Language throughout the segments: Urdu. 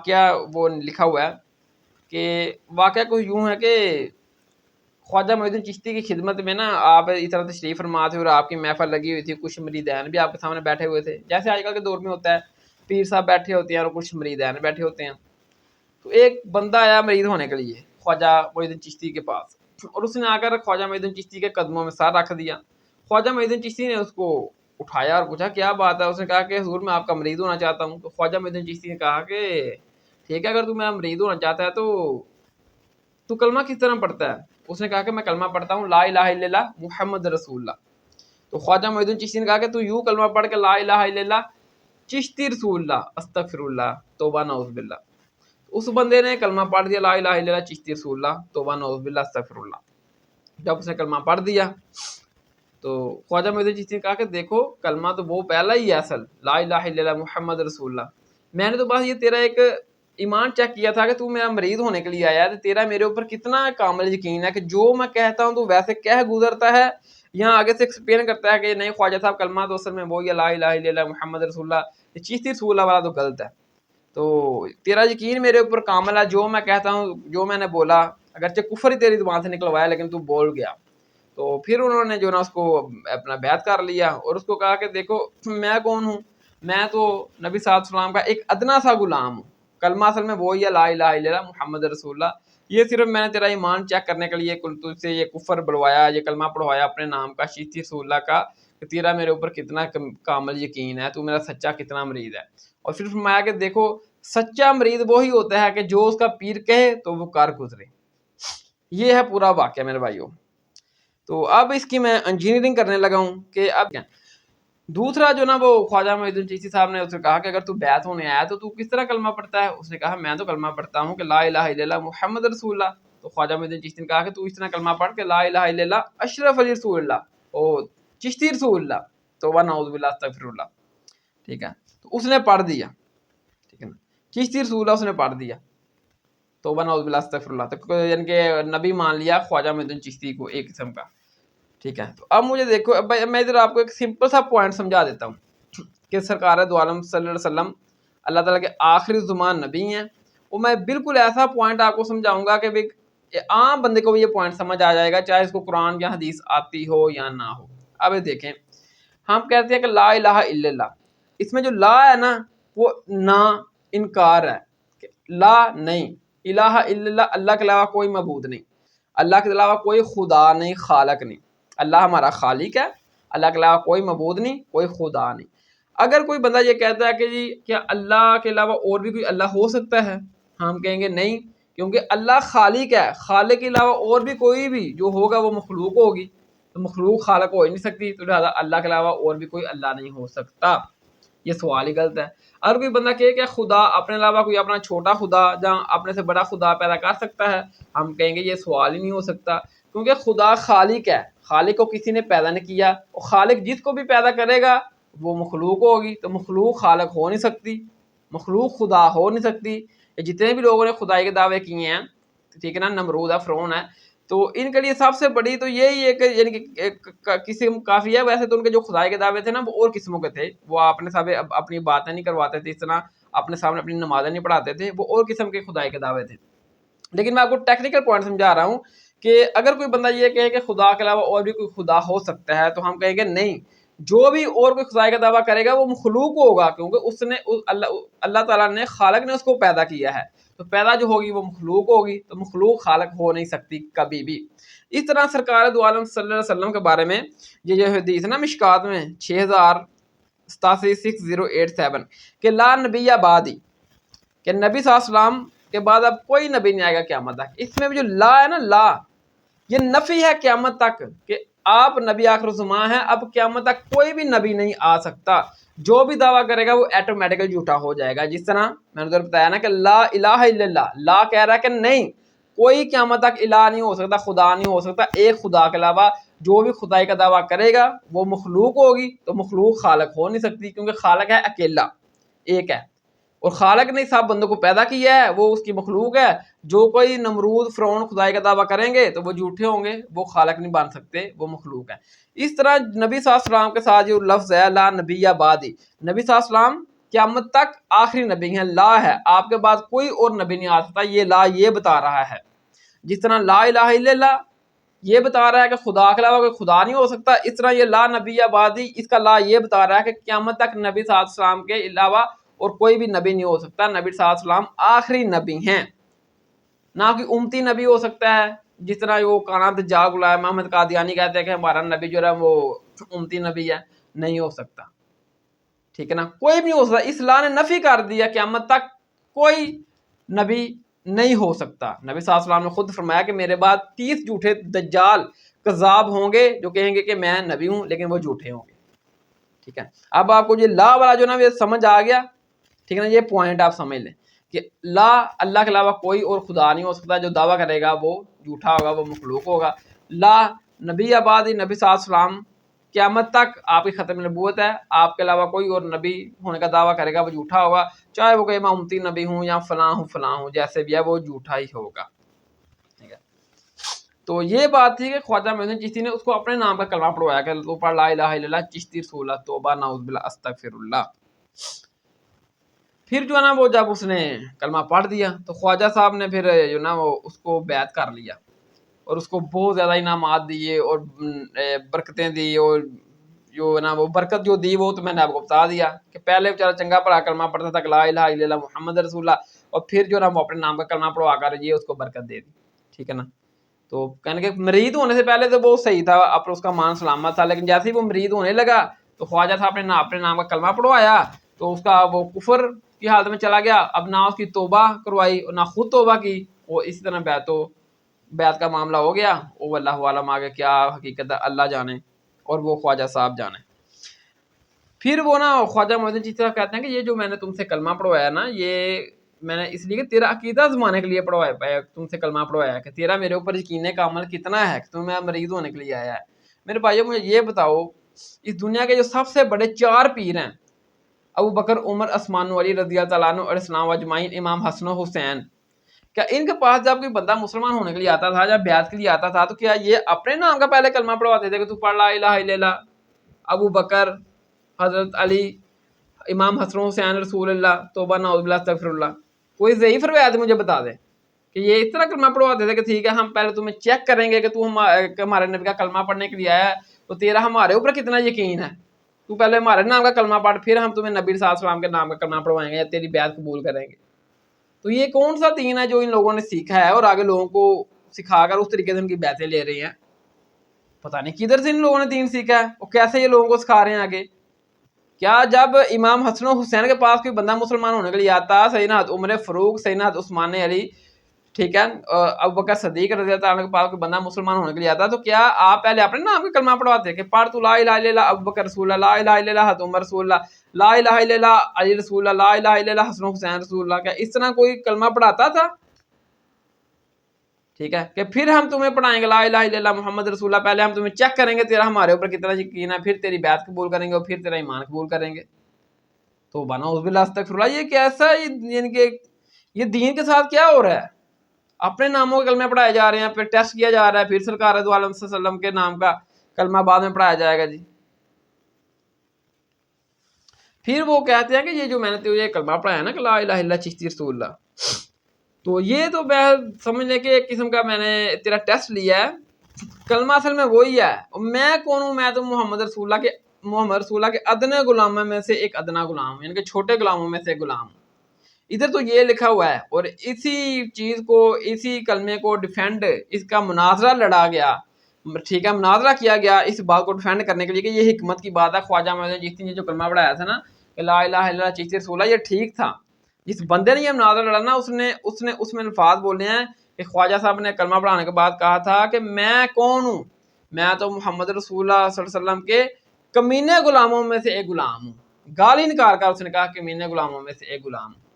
کیا وہ لکھا ہوا ہے کہ واقعہ کچھ یوں ہے کہ خواجہ معین الدین چشتی کی خدمت میں نا آپ اس طرح تشریف فرما تھے اور آپ کی محفل لگی ہوئی تھی، کچھ مریدین بھی آپ کے سامنے بیٹھے ہوئے تھے، جیسے آج کل کے دور میں ہوتا ہے پیر صاحب بیٹھے ہوتے ہیں اور کچھ مریدین بیٹھے ہوتے ہیں۔ تو ایک بندہ آیا مرید ہونے کے لیے خواجہ معین الدین چشتی کے پاس، اور اس نے آ کر خواجہ معین الدین چشتی کے قدموں میں سر رکھ دیا۔ خواجہ معین الدین چشتی نے اس کو اٹھایا اور پوچھا کیا بات ہے؟ اس نے کہا کہ حضور میں آپ کا مرید ہونا چاہتا ہوں۔ تو خواجہ معین الدین چشتی نے کہا کہ ٹھیک ہے، اگر تو میرا مرید ہونا چاہتا ہے تو کلمہ کس طرح پڑھتا ہے؟ اس نے کہا کہ میں کلمہ پڑھتا ہوں لا الہ الا اللہ محمد رسول اللہ۔ تو خواجہ معین الدین چشتی نے کہا کہ تو یوں کلمہ پڑھ کے لا الہ الا اللہ چشتی رسول اللہ استغفر اللہ توبہ نعوذ باللہ۔ اس بندے نے کلمہ پڑھ دیا لا الہ الا اللہ چشتی رسول اللہ توبہ نعوذ باللہ استغفر اللہ۔ جب اس نے کلمہ پڑھ دیا تو خواجہ معین الدین چشتی نے کہا کہ دیکھو کلمہ تو وہ پہلا ہی ہے اصل، لا الہ الا اللہ محمد رسول اللہ، میں نے تو بس یہ تیرا ایک ایمان چیک کیا تھا کہ تو میرا مرید ہونے کے لیے آیا ہے، تو تیرا میرے اوپر کتنا کامل یقین ہے کہ جو میں کہتا ہوں تو ویسے کہہ گزرتا ہے۔ یہاں آگے سے ایکسپلین کرتا ہے کہ نہیں خواجہ صاحب کلمہ تو اصل میں وہی ہے لا الہ الا اللہ محمد رسول اللہ، یہ چشتی رسول اللہ والا تو غلط ہے، تو تیرا یقین میرے اوپر کامل ہے، جو میں کہتا ہوں جو میں نے بولا اگرچہ کفر ہی تیری زبان سے نکلوایا لیکن تو بول گیا۔ تو پھر انہوں نے جو نا اس کو اپنا بیعت کر لیا اور اس کو کہا کہ دیکھو میں کون ہوں، میں تو نبی صلی اللہ علیہ وسلم کا ایک ادنا سا غلام ہوں، کلمہ اصل میں وہی ہے لا الہ الا اللہ محمد رسول اللہ، یہ صرف میں نے تیرا ایمان چیک کرنے کے لیے تجھ سے یہ کفر بلوایا، یہ کلمہ پڑھوایا اپنے نام کا چشتی رسول اللہ کا کہ تیرا میرے اوپر کتنا کامل یقین ہے، تو میرا سچا کتنا مرید ہے۔ اور پھر فرمایا کہ دیکھو سچا مرید وہی ہوتا ہے کہ جو اس کا پیر کہے تو وہ کر گزرے۔ یہ ہے پورا واقعہ میرے بھائیوں۔ تو اب اس کی میں انجینئرنگ کرنے لگا ہوں کہ اب کیا دوسرا جو نا وہ خواجہ معین الدین چشتی صاحب نے اس سے کہا کہ اگر تو بیعت ہونے آیا تو کس طرح کلمہ پڑھتا ہے؟ اس نے کہا میں تو کلمہ پڑھتا ہوں کہ لا الہ الا اللہ محمد رسول اللہ۔ تو خواجہ معین الدین چشتی نے کہا کہ تو اس طرح کلمہ پڑھ کہ لا الہ الا اللہ اشرف علی رسول اللہ اور چشتی رسول اللہ توبہ نعوذ باللہ استغفر اللہ، ٹھیک ہے؟ تو اس نے پڑھ دیا، ٹھیک ہے نا، چشتی رسول اللہ اس نے پڑھ دیا توبہ نعوذ باللہ استغفر اللہ، تو یعنی کہ نبی مان لیا خواجہ معین الدین چشتی کو ایک قسم کا، ٹھیک ہے؟ تو اب مجھے دیکھو میں ادھر آپ کو ایک سمپل سا پوائنٹ سمجھا دیتا ہوں کہ سرکار دو عالم صلی اللہ علیہ وسلم اللہ تعالیٰ کے آخری زمان نبی ہیں، اور میں بالکل ایسا پوائنٹ آپ کو سمجھاؤں گا کہ عام بندے کو بھی یہ پوائنٹ سمجھ آ جائے گا چاہے اس کو قرآن یا حدیث آتی ہو یا نہ ہو۔ اب دیکھیں ہم کہتے ہیں کہ لا الہ الا اللہ، اس میں جو لا ہے نا وہ نا انکار ہے کہ لا نہیں، الہ الا اللہ اللہ کے علاوہ کوئی معبود نہیں، اللہ کے علاوہ کوئی خدا نہیں، خالق نہیں، اللہ ہمارا خالق ہے، اللہ کے علاوہ کوئی معبود نہیں، کوئی خدا نہیں۔ اگر کوئی بندہ یہ کہتا ہے کہ جی کیا اللہ کے علاوہ اور بھی کوئی اللہ ہو سکتا ہے، ہم کہیں گے نہیں، کیونکہ اللہ خالق ہے، خالق کے علاوہ اور بھی کوئی بھی جو ہوگا وہ مخلوق ہوگی، تو مخلوق خالق ہو ہی نہیں سکتی، تو لہٰذا اللہ کے علاوہ اور بھی کوئی اللہ نہیں ہو سکتا، یہ سوال ہی غلط ہے۔ اگر کوئی بندہ کہے کہ خدا اپنے علاوہ کوئی اپنا چھوٹا خدا یا اپنے سے بڑا خدا پیدا کر سکتا ہے، ہم کہیں گے یہ سوال ہی نہیں ہو سکتا، کیونکہ خدا خالق ہے، خالق کو کسی نے پیدا نہیں کیا، اور خالق جس کو بھی پیدا کرے گا وہ مخلوق ہوگی، تو مخلوق خالق ہو نہیں سکتی، مخلوق خدا ہو نہیں سکتی۔ یہ جتنے بھی لوگوں نے خدائی کے دعوے کیے ہیں، ٹھیک ہے نا، نمرود ہے، فرعون ہے، تو ان کے لیے سب سے بڑی تو یہی ہے کہ یعنی کہ قسم کافی ہے، ویسے تو ان کے جو خدائی کے دعوے تھے نا وہ اور قسموں کے تھے، وہ اپنے سامنے اپنی باتیں نہیں کرواتے تھے، اس طرح اپنے سامنے اپنی نمازیں نہیں پڑھاتے تھے، وہ اور قسم کے خدائی کے دعوے تھے۔ لیکن میں آپ کو ٹیکنیکل پوائنٹ سمجھا رہا ہوں کہ اگر کوئی بندہ یہ کہے کہ خدا کے علاوہ اور بھی کوئی خدا ہو سکتا ہے، تو ہم کہیں گے نہیں، جو بھی اور کوئی خدائی کا دعویٰ کرے گا وہ مخلوق ہوگا، کیونکہ اس نے اللہ تعالیٰ نے خالق نے اس کو پیدا کیا ہے، تو پیدا جو ہوگی وہ مخلوق ہوگی، تو مخلوق خالق ہو نہیں سکتی کبھی بھی۔ اس طرح سرکار دو عالم صلی اللہ علیہ وسلم کے بارے میں یہ جو حدیث ہے نا مشکات میں 6087 کہ لا نبی بعدی، کہ نبی صلی اللہ علیہ وسلم کے بعد اب کوئی نبی نہیں آئے گا قیامت تک۔ اس میں بھی جو لا ہے نا، لا یہ نفی ہے قیامت تک کہ آپ نبی آخر الزمان ہیں، اب قیامت تک کوئی بھی نبی نہیں آ سکتا، جو بھی دعویٰ کرے گا وہ ایٹومیٹیکلی جھوٹا ہو جائے گا۔ جس طرح میں نے ادھر بتایا نا کہ لا الہ الا اللہ، لا کہہ رہا ہے کہ نہیں کوئی قیامت تک الہ نہیں ہو سکتا، خدا نہیں ہو سکتا ایک خدا کے علاوہ، جو بھی خدائی کا دعویٰ کرے گا وہ مخلوق ہوگی، تو مخلوق خالق ہو نہیں سکتی، کیونکہ خالق ہے اکیلا ایک ہے، اور خالق نے سب بندوں کو پیدا کیا ہے، وہ اس کی مخلوق ہے۔ جو کوئی نمرود فرعون خدائی کا دعویٰ کریں گے تو وہ جھوٹے ہوں گے، وہ خالق نہیں بن سکتے، وہ مخلوق ہے۔ اس طرح نبی صلی اللہ علیہ وسلم کے ساتھ جو لفظ ہے لا نبی بعدی، نبی صلی اللہ علیہ وسلم قیامت تک آخری نبی ہیں، لا ہے، آپ کے بعد کوئی اور نبی نہیں آ سکتا، یہ لا یہ بتا رہا ہے۔ جس طرح لا الہ الا اللہ یہ بتا رہا ہے کہ خدا کے علاوہ کوئی خدا نہیں ہو سکتا، اس طرح یہ لا نبی آبادی اس کا لا یہ بتا رہا ہے کہ قیامت تک نبی صلی اللہ علیہ وسلم کے علاوہ اور کوئی بھی نبی نہیں ہو سکتا، نبی صلی اللہ علیہ وسلم آخری نبی ہیں۔ نہ کوئی امتی نبی ہو سکتا ہے، جس طرح وہ کانا دجال غلام محمد قادیانی کہتے ہیں کہ ہمارا نبی جو ہے وہ امتی نبی ہے، نہیں ہو سکتا، ٹھیک ہے نا، کوئی بھی نہیں ہو سکتا۔ اس لا نے نفی کر دیا، قیامت تک کوئی نبی نہیں ہو سکتا۔ نبی صلی اللہ علیہ وسلم نے خود فرمایا کہ میرے بعد 30 جھوٹے دجال کذاب ہوں گے جو کہیں گے کہ میں نبی ہوں، لیکن وہ جھوٹے ہوں گے، ٹھیک ہے۔ اب آپ کو یہ لا والا جو نا یہ سمجھ آ گیا، ٹھیک ہے نا، یہ پوائنٹ آپ سمجھ لیں کہ لا اللہ کے علاوہ کوئی اور خدا نہیں ہو سکتا، جو دعویٰ کرے گا وہ جھوٹا ہوگا، وہ مخلوق ہوگا۔ لا نبی آبادی، نبی صلی اللہ علیہ وسلم قیامت تک آپ کی ختم نبوت ہے، آپ کے علاوہ کوئی اور نبی ہونے کا دعویٰ کرے گا وہ جھوٹا ہوگا، چاہے وہ کہ میں امتی نبی ہوں یا فلاں ہوں جیسے بھی ہے، وہ جھوٹا ہی ہوگا، ٹھیک ہے۔ تو یہ بات تھی کہ خواجہ معین الدین چشتی نے اس کو اپنے نام کا کلمہ پڑھوایا کہ تو پڑھ لا الہ الا اللہ چشتی رسول اللہ توبہ نعوذ باللہ استغفر اللہ۔ پھر جو ہے نا وہ جب اس نے کلمہ پڑھ دیا تو خواجہ صاحب نے پھر جو نا وہ اس کو بیعت کر لیا اور اس کو بہت زیادہ انعامات دیے اور برکتیں دی، اور جو نا وہ برکت جو دی وہ تو میں نے آپ کو بتا دیا کہ پہلے بیچارہ چنگا پڑھا کلمہ پڑھتا تھا کہ لا الہ الا اللہ محمد رسول اللہ، اور پھر جو نا وہ اپنے نام کا کلمہ پڑھوا کر یہ اس کو برکت دے دی، ٹھیک ہے نا۔ تو کہنے کہ مرید ہونے سے پہلے تو بہت صحیح تھا، اب اس کا مان سلامت تھا، لیکن جیسے ہی وہ مرید ہونے لگا تو خواجہ صاحب نے اپنے نام کا کلمہ پڑھوایا تو اس کا وہ کفر کی حالت میں چلا گیا، اب نہ اس کی توبہ کروائی اور نہ خود توبہ کی، وہ اسی طرح بیعت کا معاملہ ہو گیا۔ وہ اللہ عالم آگے کیا حقیقت ہے اللہ جانے اور وہ خواجہ صاحب جانے۔ پھر وہ نا خواجہ معین الدین چشتی کہتے ہیں کہ یہ جو میں نے تم سے کلمہ پڑھوایا نا، یہ میں نے اس لیے کہ تیرا عقیدہ زمانے کے لیے پڑھوایا، تم سے کلمہ پڑھوایا کہ تیرا میرے اوپر یقین کا عمل کتنا ہے کہ تمہیں مرید ہونے کے لیے آیا ہے۔ میرے بھائیو مجھے یہ بتاؤ، اس دنیا کے جو سب سے بڑے 4 پیر ہیں، ابو بکر، عمر، عثمان و علی رضی اللہ تعالیٰ عنہ اور اسلام اجمعین، امام حسن و حسین، کیا ان کے پاس جب کوئی بندہ مسلمان ہونے کے لیے آتا تھا، جب بیعت کے لیے آتا تھا، تو کیا یہ اپنے نام کا پہلے کلمہ پڑھواتے تھے کہ تو پڑھ لا الہ الا اللہ، ابو بکر، حضرت علی، امام حسن و حسین رسول اللہ توبہ نعوذ باللہ استغفر اللہ؟ کوئی ضعیف روایت مجھے بتا دے کہ یہ اس طرح کلمہ پڑھواتے تھے کہ ٹھیک ہے ہم پہلے تمہیں چیک کریں گے کہ تو ہمارے نبی کا کلمہ پڑھنے کے لیے آیا ہے تو تیرا ہمارے اوپر کتنا یقین ہے، تو پہلے ہمارے نام کا کلمہ پڑھ، پھر ہم تمہیں نبی صلی اللہ علیہ وسلم کے نام کا کلمہ پڑھوائیں گے یا تیری بیعت قبول کریں گے۔ تو یہ کون سا دین ہے جو ان لوگوں نے سیکھا ہے اور آگے لوگوں کو سکھا کر اس طریقے سے ان کی بیعتیں لے رہی ہیں؟ پتہ نہیں کدھر سے ان لوگوں نے دین سیکھا ہے اور کیسے یہ لوگوں کو سکھا رہے ہیں آگے۔ کیا جب امام حسن و حسین کے پاس کوئی بندہ مسلمان ہونے کے لیے آتا، سیدنا عمر فاروق، سیدنا عثمان علی، ٹھیک ہے، ابو بکر صدیق رضی اللہ عنہ کے پاس کوئی بندہ مسلمان ہونے کے لیے آتا تو کیا آپ پہلے اپنے نام کا کلمہ پڑھواتے کہ پڑھ تو لا الہ الا اللہ ابو بکر رسول اللہ، لا الہ الا اللہ حضرت عمر رسول اللہ، لا الہ الا اللہ علی رسول اللہ، لا الہ الا اللہ حسن و حسین رسول اللہ؟ کیا اس طرح کوئی کلمہ پڑھاتا تھا؟ ٹھیک ہے، کہ پھر ہم تمہیں پڑھائیں گے لا الہ الا اللہ محمد رسول اللہ، پہلے ہم تمہیں چیک کریں گے تیرا ہمارے اوپر کتنا یقین ہے، پھر تیری بیعت قبول کریں گے اور پھر تیرا ایمان قبول کریں گے۔ تو نعوذ باللہ استغفر اللہ، یہ کیسا، یعنی کہ یہ دین کے ساتھ کیا ہو رہا ہے؟ اپنے ناموں کے کلمے پڑھائے جا رہے ہیں، پھر ٹیسٹ کیا جا رہا ہے، پھر سرکار دو عالم صلی اللہ علیہ وسلم کے نام کا کلمہ بعد میں پڑھایا جائے گا جی۔ پھر وہ کہتے ہیں کہ یہ جو میں نے تجھے کلمہ پڑھایا نا کہ لا الہ الا اللہ چشتی رسول اللہ، تو یہ تو میں سمجھنے کے ایک قسم کا میں نے تیرا ٹیسٹ لیا ہے، کلمہ اصل میں وہی ہے، میں کون ہوں؟ میں تو محمد رسول اللہ کے ادنے غلاموں میں سے ایک ادنا غلام ہوں، یعنی کہ چھوٹے غلاموں میں سے ایک غلام ہوں۔ ادھر تو یہ لکھا ہوا ہے اور اسی چیز کو، اسی کلمے کو ڈیفینڈ، اس کا مناظرہ لڑا گیا، ٹھیک ہے، مناظرہ کیا گیا اس بات کو ڈیفینڈ کرنے کے لیے کہ یہ حکمت کی بات ہے، خواجہ معین الدین چشتی نے جو کلمہ پڑھایا تھا نا کہ لا الہ الا اللہ چشتی رسول اللہ، یہ ٹھیک تھا۔ جس بندے نے یہ مناظرہ لڑا نا اس نے اس میں الفاظ بولے ہیں کہ خواجہ صاحب نے کلمہ پڑھانے کے بعد کہا تھا کہ میں کون ہوں؟ میں تو محمد رسول اللہ صلی اللہ علیہ وسلم کے کمینے غلاموں میں سے ایک غلام ہوں۔ گالی نکال کر اس نے کہا کمینے غلاموں میں سے ایک غلام ہوں۔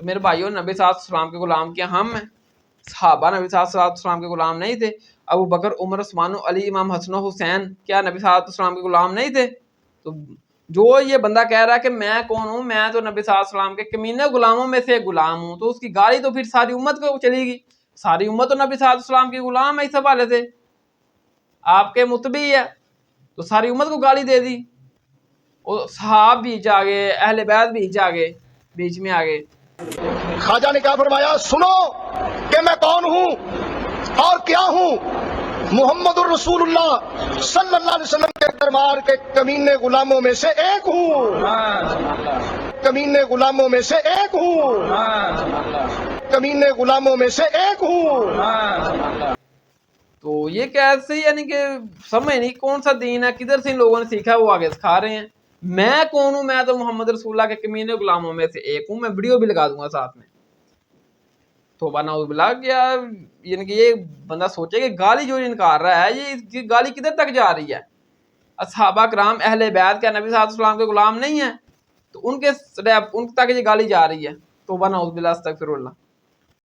تو میرے بھائیوں، نبی صلی اللہ علیہ وسلم کے غلام کیا ہم ہیں؟ صحابہ نبی صلی اللہ علیہ وسلم کے غلام نہیں تھے؟ ابو بکر، عمر، عثمان و علی، امام حسن و حسین کیا نبی صلی اللہ علیہ وسلم کے غلام نہیں تھے؟ تو جو یہ بندہ کہہ رہا ہے کہ میں کون ہوں، میں تو نبی صلی اللہ علیہ وسلم کے کمینے غلاموں میں سے غلام ہوں، تو اس کی گالی تو پھر ساری امت کو چلے گی، ساری امت تو نبی صلی اللہ علیہ وسلم کی غلام ہے اس حوالے سے، آپ کے متبع ہے، تو ساری امت کو گالی دے دی۔ اور صحاب بیچ آ گئے، اہل بیت بیچ آ گئے، بیچ میں آ گئے. خواجہ نے کیا فرمایا؟ سنو کہ میں کون ہوں اور کیا ہوں. محمد الرسول اللہ صلی اللہ علیہ وسلم کے دربار کے کمینے غلاموں میں سے ایک ہوں، کمینے غلاموں میں سے ایک ہوں، کمینے غلاموں میں سے ایک ہوں. تو یہ کیسے، یعنی کہ سمجھ نہیں کون سا دین ہے، کدھر سے ان لوگوں نے سیکھا ہے، وہ آگے سکھا رہے ہیں. میں کون ہوں؟ میں تو محمد رسول اللہ کے کمینے غلاموں میں سے ایک ہوں. میں ویڈیو بھی لگا دوں گا ساتھ میں. توبہ نعوذ باللہ. کیا یعنی کہ یہ بندہ سوچے کہ گالی جو انکار رہا ہے، یہ گالی کدھر تک جا رہی ہے؟ اصحابہ کرام اہل بیت کیا نبی صلی اللہ علیہ وسلم کے غلام نہیں ہیں؟ تو ان تک یہ گالی جا رہی ہے. توبہ نعوذ باللہ، استغفر اللہ.